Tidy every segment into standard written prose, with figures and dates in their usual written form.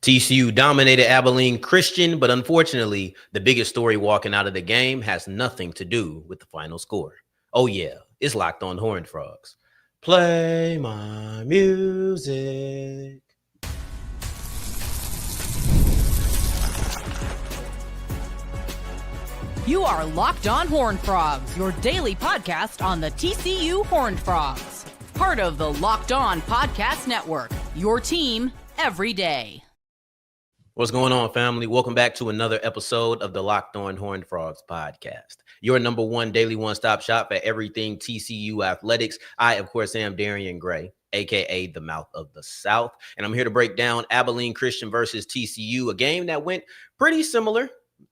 TCU dominated Abilene Christian, but unfortunately, the biggest story walking out of the game has nothing to do with the final score. Oh yeah, it's Locked On Horned Frogs. Play my music. You are Locked On Horned Frogs, your daily podcast on the TCU Horned Frogs. Part of the Locked On Podcast Network, your team every day. What's going on, family? Welcome back to another episode of the Locked On Horned Frogs podcast, your number one daily one-stop shop for everything TCU athletics. I, of course, am Darian Gray, a.k.a. the Mouth of the South, and I'm here to break down Abilene Christian versus TCU, a game that went pretty similar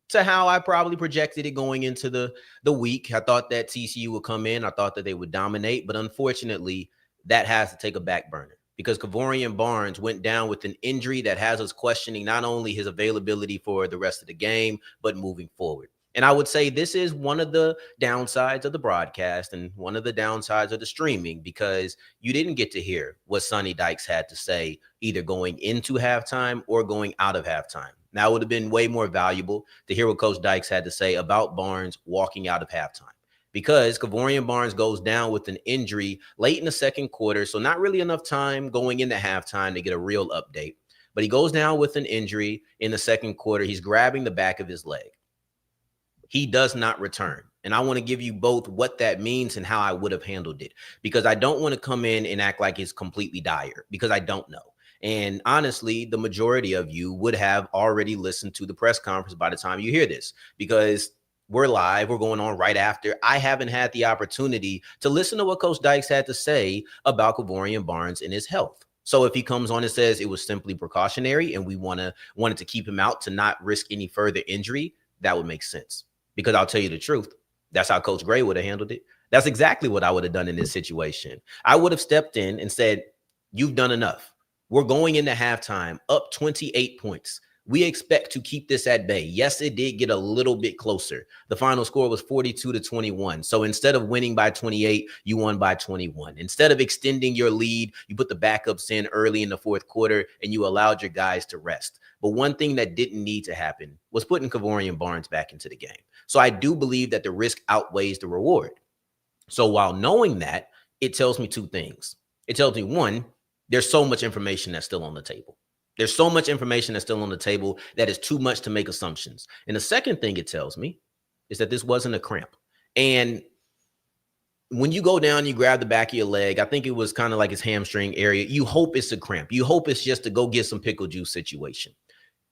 to how I probably projected it going into the week. I thought that TCU would come in. I thought that they would dominate, but unfortunately, that has to take a back burner because Kevorian Barnes went down with an injury that has us questioning not only his availability for the rest of the game, but moving forward. And I would say this is one of the downsides of the broadcast and one of the downsides of the streaming, because you didn't get to hear what Sonny Dykes had to say either going into halftime or going out of halftime. Now, it would have been way more valuable to hear what Coach Dykes had to say about Barnes walking out of halftime, because Kevorian Barnes goes down with an injury late in the second quarter, so not really enough time going into halftime to get a real update. But he goes down with an injury in the second quarter. He's grabbing the back of his leg. He does not return. And I want to give you both what that means and how I would have handled it, because I don't want to come in and act like it's completely dire, because I don't know. And honestly, the majority of you would have already listened to the press conference by the time you hear this, because we're live. We're going on right after. I haven't had the opportunity to listen to what Coach Dykes had to say about Kevorian Barnes and his health. So if he comes on and says it was simply precautionary and we wanted to keep him out to not risk any further injury, that would make sense. Because I'll tell you the truth, that's how Coach Gray would have handled it. That's exactly what I would have done in this situation. I would have stepped in and said, you've done enough. We're going into halftime up 28 points. We expect to keep this at bay. Yes, it did get a little bit closer. The final score was 42-21. So instead of winning by 28, you won by 21. Instead of extending your lead, you put the backups in early in the fourth quarter and you allowed your guys to rest. But one thing that didn't need to happen was putting Kevorian Barnes back into the game. So I do believe that the risk outweighs the reward. So while knowing that, it tells me two things. It tells me, one, there's so much information that's still on the table. There's so much information that's still on the table that is too much to make assumptions. And the second thing it tells me is that this wasn't a cramp. And when you go down, you grab the back of your leg, I think it was kind of like his hamstring area. You hope it's a cramp. You hope it's just to go get some pickle juice situation.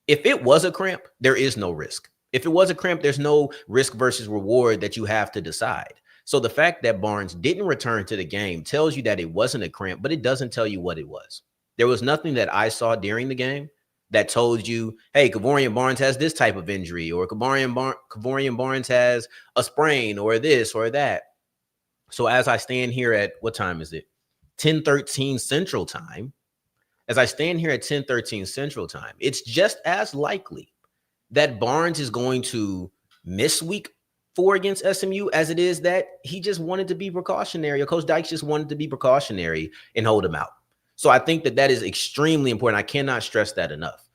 If it was a cramp, there is no risk. If it was a cramp, there's no risk versus reward that you have to decide. So the fact that Barnes didn't return to the game tells you that it wasn't a cramp, but it doesn't tell you what it was. There was nothing that I saw during the game that told you, hey, Kevorian Barnes has this type of injury, or Kevorian Barnes has a sprain or this or that. So as I stand here at, what time is it? 10:13 Central Time. As I stand here at 10:13 Central Time, it's just as likely that Barnes is going to miss week 4 against SMU as it is that he just wanted to be precautionary, or Coach Dykes just wanted to be precautionary and hold him out. So I think that is extremely important. I cannot stress that enough.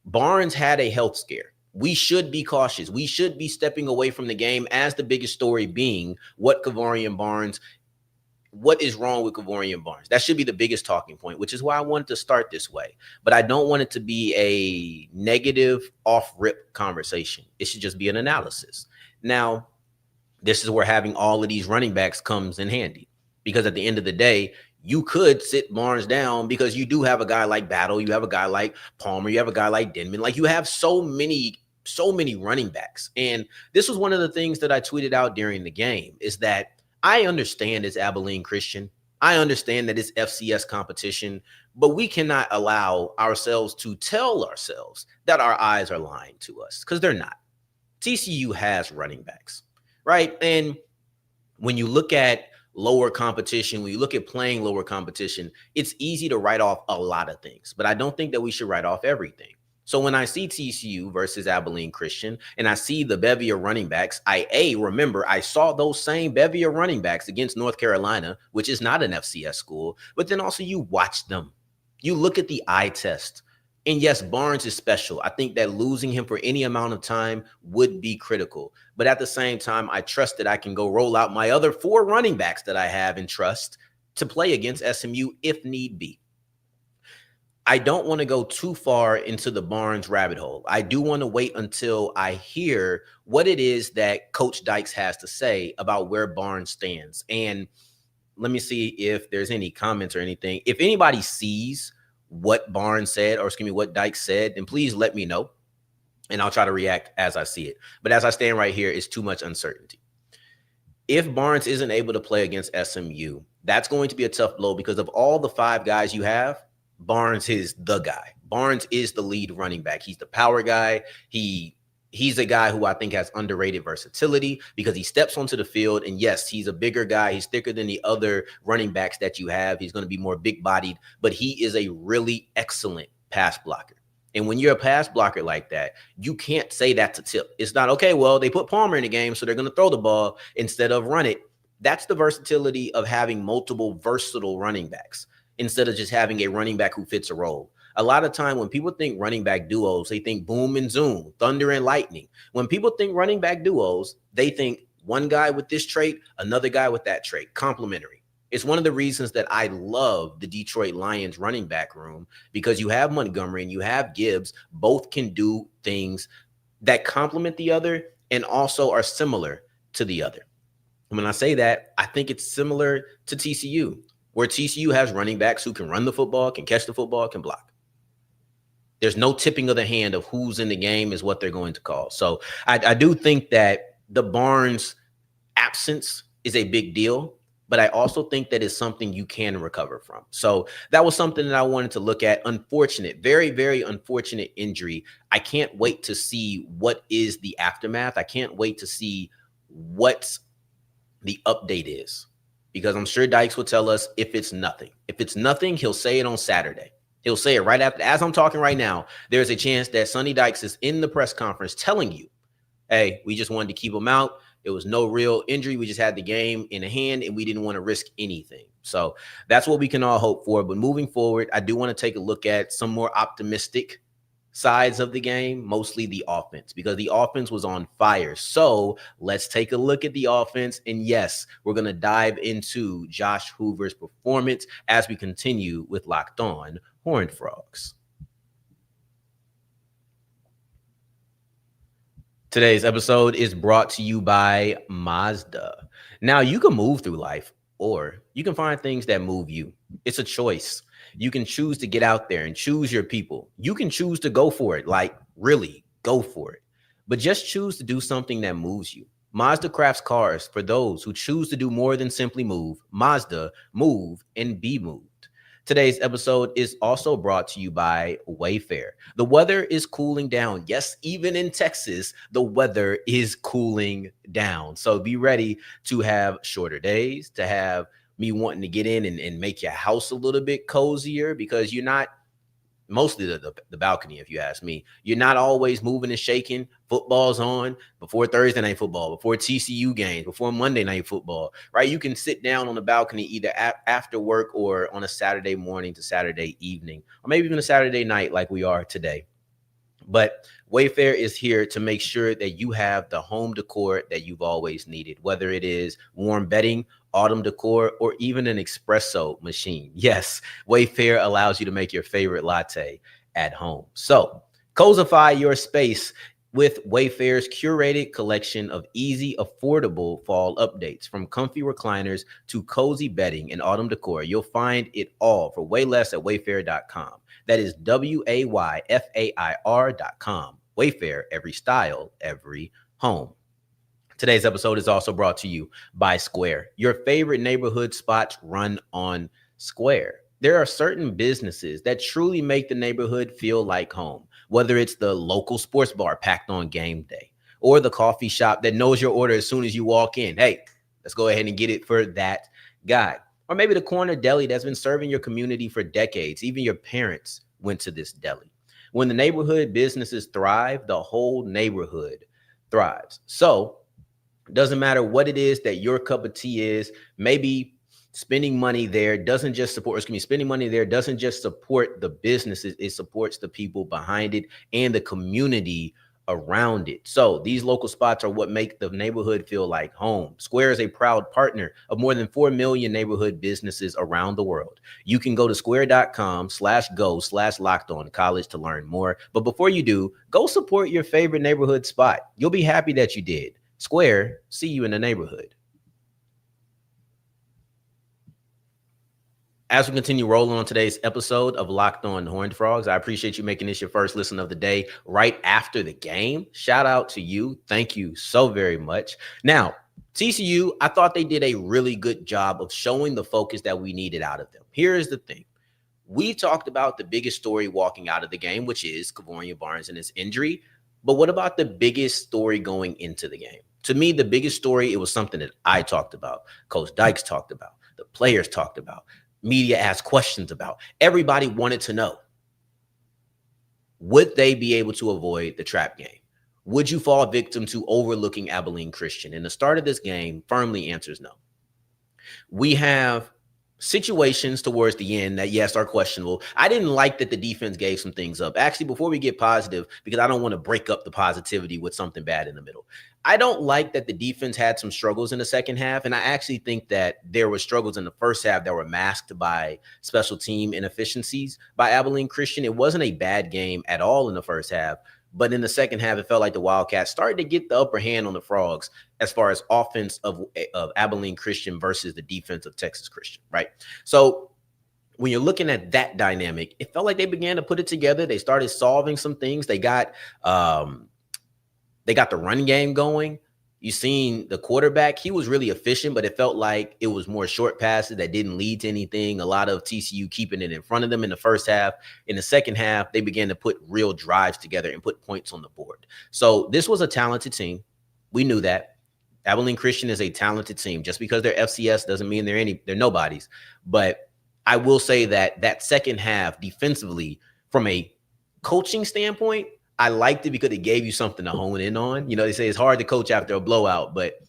Barnes had a health scare. We should be cautious. We should be stepping away from the game, as the biggest story being what is wrong with Kevorian Barnes. That should be the biggest talking point, which is why I wanted to start this way. But I don't want it to be a negative off-rip conversation. It should just be an analysis. Now, this is where having all of these running backs comes in handy, because at the end of the day, you could sit Barnes down because you do have a guy like Battle, you have a guy like Palmer, you have a guy like Denman. Like, you have so many running backs. And this was one of the things that I tweeted out during the game, is that I understand it's Abilene Christian. I understand that it's FCS competition, but we cannot allow ourselves to tell ourselves that our eyes are lying to us, because they're not. TCU has running backs, right? And when you look at lower competition, when you look at playing lower competition, it's easy to write off a lot of things, but I don't think that we should write off everything. So when I see TCU versus Abilene Christian and I see the bevy of running backs, remember, I saw those same bevy of running backs against North Carolina, which is not an FCS school, but then also you watch them. You look at the eye test And yes, Barnes is special. I think that losing him for any amount of time would be critical. But at the same time, I trust that I can go roll out my other 4 running backs that I have and trust to play against SMU if need be. I don't want to go too far into the Barnes rabbit hole. I do want to wait until I hear what it is that Coach Dykes has to say about where Barnes stands. And let me see if there's any comments or anything. If anybody sees what Barnes said, or excuse me, what Dykes said, then please let me know, and I'll try to react as I see it. But as I stand right here, it's too much uncertainty. If Barnes isn't able to play against SMU, that's going to be a tough blow because of all the 5 guys you have, Barnes is the guy. Barnes is the lead running back. He's the power guy. He's a guy who I think has underrated versatility because he steps onto the field. And yes, he's a bigger guy. He's thicker than the other running backs that you have. He's going to be more big bodied, but he is a really excellent pass blocker. And when you're a pass blocker like that, you can't say that's a tip. It's not, okay, well, they put Palmer in the game, so they're going to throw the ball instead of run it. That's the versatility of having multiple versatile running backs instead of just having a running back who fits a role. A lot of time when people think running back duos, they think boom and zoom, thunder and lightning. When people think running back duos, they think one guy with this trait, another guy with that trait, complementary. It's one of the reasons that I love the Detroit Lions running back room because you have Montgomery and you have Gibbs. Both can do things that complement the other and also are similar to the other. And when I say that, I think it's similar to TCU, where TCU has running backs who can run the football, can catch the football, can block. There's no tipping of the hand of who's in the game is what they're going to call. So I do think that the Barnes absence is a big deal, but I also think that it's something you can recover from. So that was something that I wanted to look at. Unfortunate, very, very unfortunate injury. I can't wait to see what is the aftermath. I can't wait to see what the update is, because I'm sure Dykes will tell us if it's nothing. If it's nothing, he'll say it on Saturday. He'll say it right after. As I'm talking right now, there's a chance that Sonny Dykes is in the press conference telling you, hey, we just wanted to keep him out. It was no real injury. We just had the game in hand and we didn't want to risk anything. So that's what we can all hope for. But moving forward, I do want to take a look at some more optimistic sides of the game, mostly the offense, because the offense was on fire. So let's take a look at the offense. And yes, we're going to dive into Josh Hoover's performance as we continue with Locked On Horned Frogs. Today's episode is brought to you by Mazda. Now, you can move through life, or you can find things that move you. It's a choice. You can choose to get out there and choose your people. You can choose to go for it, like really go for it. But just choose to do something that moves you. Mazda crafts cars for those who choose to do more than simply move. Mazda, move and be moved. Today's episode is also brought to you by Wayfair. The weather is cooling down. Yes, even in Texas, the weather is cooling down. So be ready to have shorter days, to have me wanting to get in and make your house a little bit cozier, because you're not, mostly the balcony, if you ask me, you're not always moving and shaking. Football's on before Thursday night football, before TCU games, before Monday night football, right? You can sit down on the balcony either after work or on a Saturday morning to Saturday evening, or maybe even a Saturday night like we are today. But Wayfair is here to make sure that you have the home decor that you've always needed, whether it is warm bedding, autumn decor, or even an espresso machine. Yes, Wayfair allows you to make your favorite latte at home. So cozify your space with Wayfair's curated collection of easy, affordable fall updates. From comfy recliners to cozy bedding and autumn decor, you'll find it all for way less at wayfair.com. That is WAYFAIR.com. Wayfair, every style, every home. Today's episode is also brought to you by Square. Your favorite neighborhood spots run on Square. There are certain businesses that truly make the neighborhood feel like home, whether it's the local sports bar packed on game day or the coffee shop that knows your order as soon as you walk in. Hey, let's go ahead and get it for that guy. Or maybe the corner deli that's been serving your community for decades. Even your parents went to this deli. When the neighborhood businesses thrive, the whole neighborhood thrives. So it doesn't matter what it is that your cup of tea is. Maybe Spending money there doesn't just support, spending money there doesn't just support the businesses, it supports the people behind it and the community around it. So these local spots are what make the neighborhood feel like home. Square is a proud partner of more than 4 million neighborhood businesses around the world. You can go to square.com/go/locked-on-college to learn more. But before you do, go support your favorite neighborhood spot. You'll be happy that you did. Square, see you in the neighborhood. As we continue rolling on today's episode of Locked On Horned Frogs, I appreciate you making this your first listen of the day right after the game. Shout out to you. Thank you so very much. Now, TCU, I thought they did a really good job of showing the focus that we needed out of them. Here is the thing. We talked about the biggest story walking out of the game, which is Kevorian Barnes and his injury. But what about the biggest story going into the game? To me, the biggest story, it was something that I talked about, Coach Dykes talked about, the players talked about, media asked questions about. Everybody wanted to know, would they be able to avoid the trap game? Would you fall victim to overlooking Abilene Christian? And the start of this game firmly answers no. We have situations towards the end that, yes, are questionable. I didn't like that the defense gave some things up. Actually, before we get positive, because I don't want to break up the positivity with something bad in the middle, I don't like that the defense had some struggles in the second half. And I actually think that there were struggles in the first half that were masked by special team inefficiencies by Abilene Christian. It wasn't a bad game at all in the first half. But in the second half, it felt like the Wildcats started to get the upper hand on the Frogs as far as offense of Abilene Christian versus the defense of Texas Christian, right? So when you're looking at that dynamic, it felt like they began to put it together. They started solving some things. They got the run game going. You seen the quarterback, he was really efficient, but it felt like it was more short passes that didn't lead to anything. A lot of TCU keeping it in front of them in the first half. In the second half, they began to put real drives together and put points on the board. So this was a talented team. We knew that. Abilene Christian is a talented team. Just because they're FCS doesn't mean they're nobodies. But I will say that second half defensively, from a coaching standpoint, I liked it because it gave you something to hone in on. You know, they say it's hard to coach after a blowout, but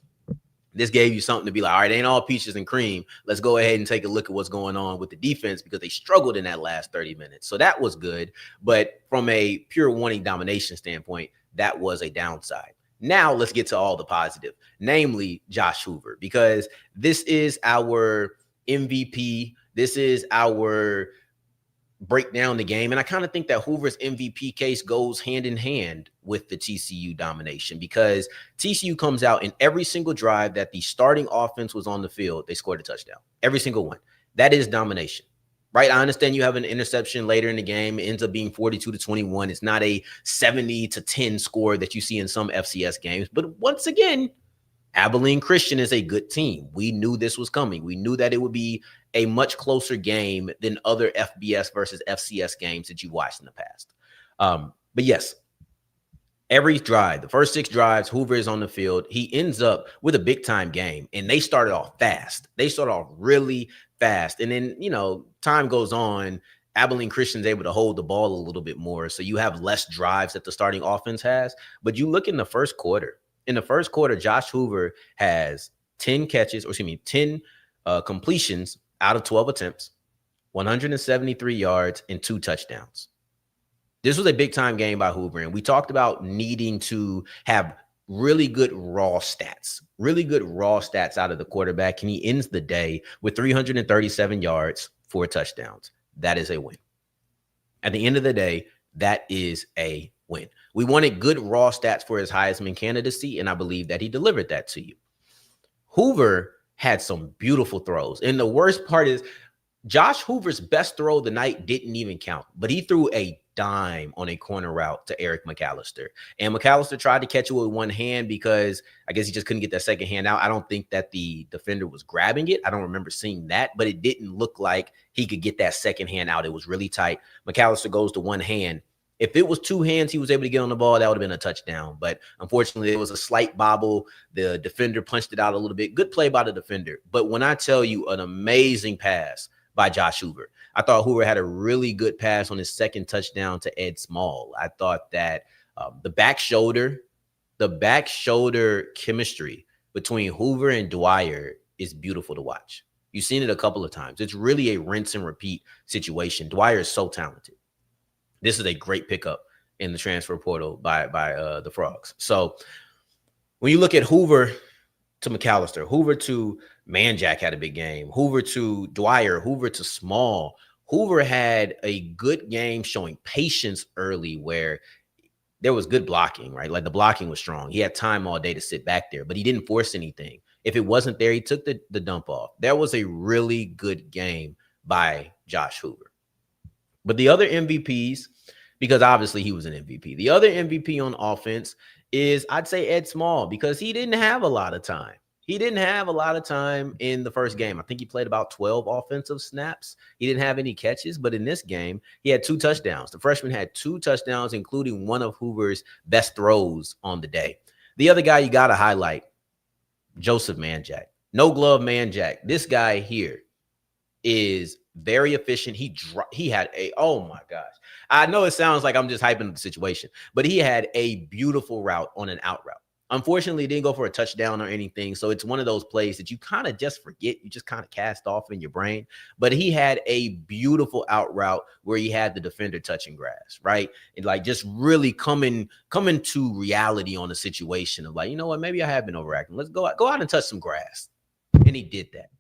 this gave you something to be like, all right, ain't all peaches and cream. Let's go ahead and take a look at what's going on with the defense because they struggled in that last 30 minutes. So that was good. But from a pure wanting domination standpoint, that was a downside. Now let's get to all the positive, namely Josh Hoover, because this is our MVP. This is our break down the game. And I kind of think that Hoover's MVP case goes hand in hand with the TCU domination, because TCU comes out in every single drive that the starting offense was on the field, they scored a touchdown. Every single one. That is domination, right? I understand you have an interception later in the game. It ends up being 42-21. It's not a 70-10 score that you see in some FCS games. But once again, Abilene Christian is a good team. We knew this was coming. We knew that it would be a much closer game than other FBS versus FCS games that you've watched in the past. But yes, every drive, the first 6 drives, Hoover is on the field. He ends up with a big time game, and they started off fast. They started off really fast. And then, you know, time goes on. Abilene Christian's able to hold the ball a little bit more. So you have less drives that the starting offense has. But you look in the first quarter. In the first quarter, Josh Hoover has 10 completions out of 12 attempts, 173 yards, and 2 touchdowns. This was a big-time game by Hoover, and we talked about needing to have really good raw stats out of the quarterback, and he ends the day with 337 yards, 4 touchdowns. That is a win. At the end of the day, that is a win. We wanted good raw stats for his Heisman candidacy, and I believe that he delivered that to you. Hoover had some beautiful throws. And the worst part is Josh Hoover's best throw of the night didn't even count, but he threw a dime on a corner route to Eric McAllister. And McAllister tried to catch it with one hand because I guess he just couldn't get that second hand out. I don't think that the defender was grabbing it. I don't remember seeing that, but it didn't look like he could get that second hand out. It was really tight. McAllister goes to one hand. If it was 2 hands, he was able to get on the ball, that would have been a touchdown. But unfortunately, it was a slight bobble. The defender punched it out a little bit. Good play by the defender. But when I tell you an amazing pass by Josh Hoover, I thought Hoover had a really good pass on his second touchdown to Ed Small. I thought that the back shoulder chemistry between Hoover and Dwyer is beautiful to watch. You've seen it a couple of times. It's really a rinse and repeat situation. Dwyer is so talented. This is a great pickup in the transfer portal by the Frogs. So when you look at Hoover to McAllister, Hoover to Manjack had a big game, Hoover to Dwyer, Hoover to Small. Hoover had a good game showing patience early where there was good blocking, right? Like the blocking was strong. He had time all day to sit back there, but he didn't force anything. If it wasn't there, he took the dump off. That was a really good game by Josh Hoover. But the other MVPs, because obviously he was an MVP, the other MVP on offense is, I'd say, Ed Small, because he didn't have a lot of time. He didn't have a lot of time in the first game. I think he played about 12 offensive snaps. He didn't have any catches, but in this game, he had 2 touchdowns. The freshman had 2 touchdowns, including one of Hoover's best throws on the day. The other guy you got to highlight, Joseph Manjack. No glove Manjack. This guy here is very efficient. He had a, oh my gosh. I know it sounds like I'm just hyping the situation, but he had a beautiful route on an out route. Unfortunately, he didn't go for a touchdown or anything. So it's one of those plays that you kind of just forget. You just kind of cast off in your brain. But he had a beautiful out route where he had the defender touching grass, right? And like just really coming to reality on the situation of like, you know what, maybe I have been overacting. Let's go out and touch some grass. And he did that.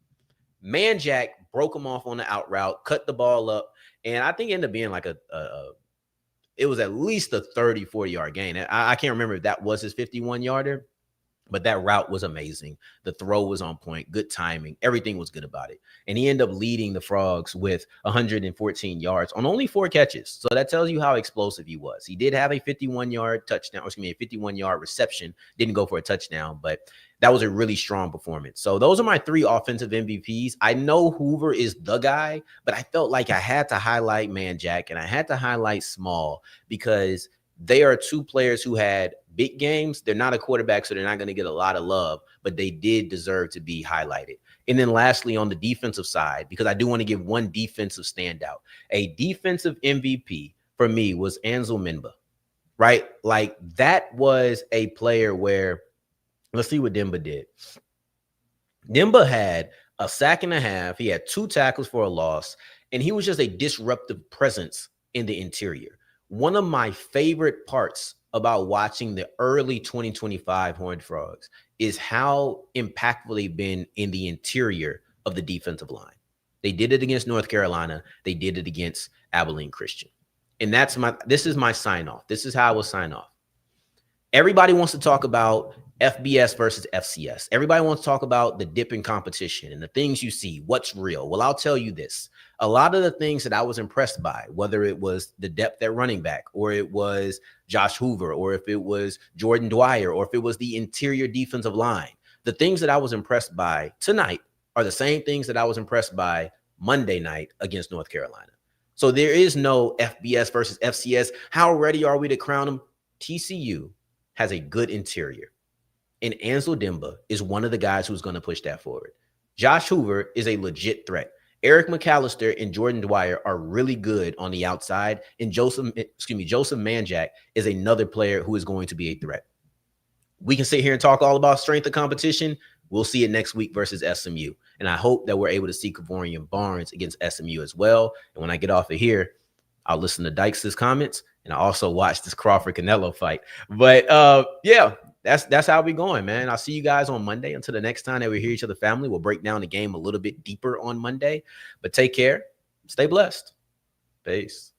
Manjack broke him off on the out route, cut the ball up. And I think it ended up being like it was at least a 30, 40-yard gain. I can't remember if that was his 51-yarder, but that route was amazing. The throw was on point, good timing. Everything was good about it. And he ended up leading the Frogs with 114 yards on only 4 catches. So that tells you how explosive he was. He did have a 51-yard touchdown, a 51-yard reception. Didn't go for a touchdown, but that was a really strong performance. So those are my 3 offensive MVPs. I know Hoover is the guy, but I felt like I had to highlight Manjack and I had to highlight Small because they are 2 players who had big games. They're not a quarterback, so they're not going to get a lot of love, but they did deserve to be highlighted. And then lastly, on the defensive side, because I do want to give one defensive standout, a defensive MVP for me was Ansel Minba, right? Like that was a player where, let's see what Demba did. Demba had a sack and a half. He had 2 tackles for a loss, and he was just a disruptive presence in the interior. One of my favorite parts about watching the early 2025 Horned Frogs is how impactful they've been in the interior of the defensive line. They did it against North Carolina. They did it against Abilene Christian. And this is my sign off. This is how I will sign off. Everybody wants to talk about FBS versus FCS. Everybody wants to talk about the dip in competition and the things you see, what's real. Well, I'll tell you this. A lot of the things that I was impressed by, whether it was the depth at running back, or it was Josh Hoover, or if it was Jordan Dwyer, or if it was the interior defensive line, the things that I was impressed by tonight are the same things that I was impressed by Monday night against North Carolina. So there is no FBS versus FCS. How ready are we to crown them? TCU has a good interior. And Ansel Demba is one of the guys who's going to push that forward. Josh Hoover is a legit threat. Eric McAllister and Jordan Dwyer are really good on the outside. And Joseph Manjack is another player who is going to be a threat. We can sit here and talk all about strength of competition. We'll see it next week versus SMU. And I hope that we're able to see Kevorian Barnes against SMU as well. And when I get off of here, I'll listen to Dykes' comments and I also watch this Crawford-Canelo fight. But yeah, that's how we going, man. I'll see you guys on Monday. Until the next time that we hear each other, family, we'll break down the game a little bit deeper on Monday. But take care. Stay blessed. Peace.